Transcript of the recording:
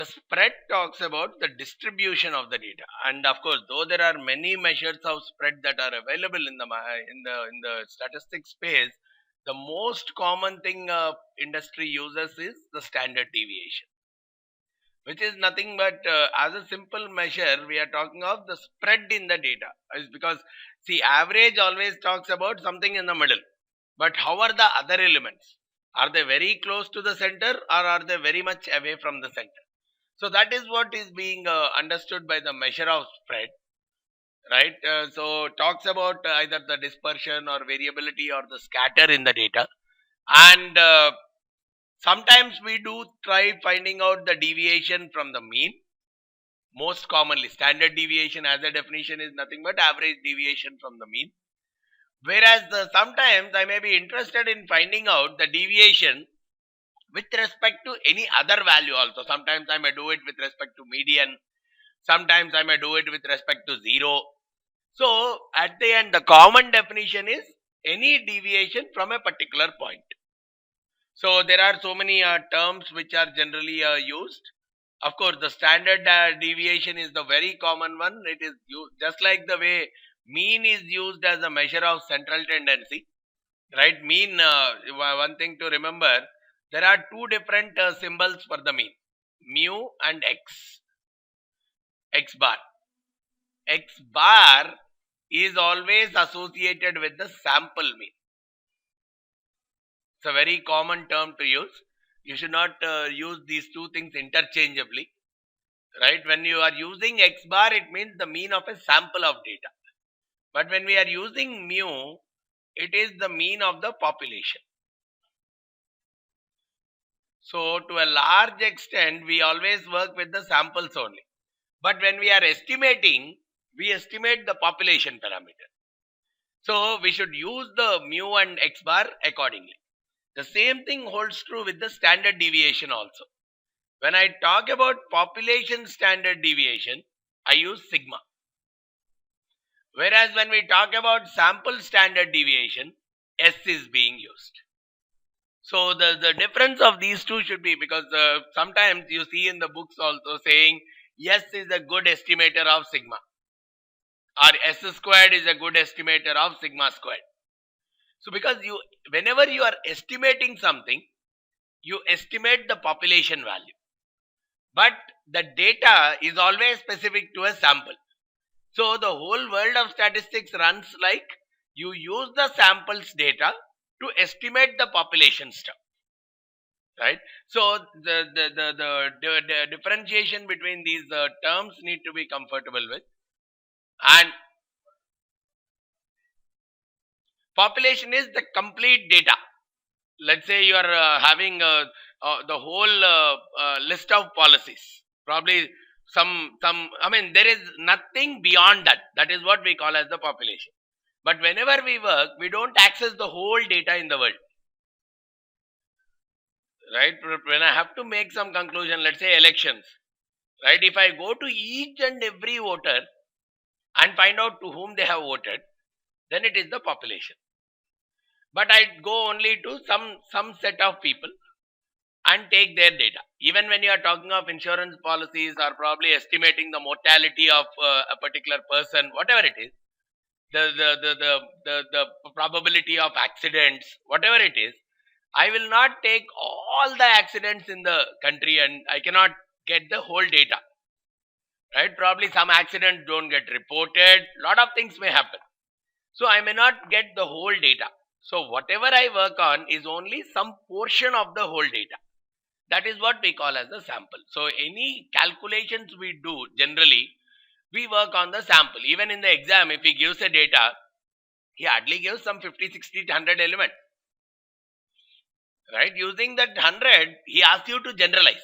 The spread talks about the distribution of the data, and of course, though there are many measures of spread that are available in the statistics space, the most common thing industry uses is the standard deviation, which is nothing but as a simple measure we are talking of the spread in the data. Is because see, average always talks about something in the middle, but how are the other elements? Are they very close to the center or are they very much away from the center? So that is what is being understood by the measure of spread, right? So talks about either the dispersion or variability or the scatter in the data, and sometimes we do try finding out the deviation from the mean. Most commonly, standard deviation as a definition is nothing but average deviation from the mean. Whereas sometimes I may be interested in finding out the deviation with respect to any other value also. Sometimes I may do it with respect to median. Sometimes I may do it with respect to 0. So at the end, the common definition is any deviation from a particular point. So there are so many terms which are generally used. Of course, the standard deviation is the very common one. It is used just like the way mean is used as a measure of central tendency, right? Mean, one thing to remember, there are two different symbols for the mean, mu and x, x bar. X bar is always associated with the sample mean. It's a very common term to use. You should not use these two things interchangeably, right? When you are using x bar, it means the mean of a sample of data. But when we are using mu, it is the mean of the population. So to a large extent, we always work with the samples only. But when we are estimating, we estimate the population parameter. So we should use the mu and x bar accordingly. The same thing holds true with the standard deviation also. When I talk about population standard deviation, I use sigma. Whereas when we talk about sample standard deviation, S is being used. So the difference of these two should be, because sometimes you see in the books also saying S is a good estimator of sigma, or S squared is a good estimator of sigma squared. So because whenever you are estimating something, you estimate the population value. But the data is always specific to a sample. So the whole world of statistics runs like you use the samples data to estimate the population stuff, right? So the differentiation between these terms need to be comfortable with. And population is the complete data. Let's say you are having the whole list of policies. Probably there is nothing beyond that. That is what we call as the population. But whenever we work, we don't access the whole data in the world, right? When I have to make some conclusion, let's say elections, right? If I go to each and every voter and find out to whom they have voted, then it is the population. But I go only to some set of people and take their data. Even when you are talking of insurance policies or probably estimating the mortality of a particular person, whatever it is, the probability of accidents, whatever it is, I will not take all the accidents in the country and I cannot get the whole data, right? Probably some accidents don't get reported, lot of things may happen. So I may not get the whole data. So whatever I work on is only some portion of the whole data. That is what we call as a sample. So any calculations we do, generally, we work on the sample. Even in the exam, if he gives a data, he hardly gives some 50, 60, 100 elements. Right? Using that 100, he asks you to generalize.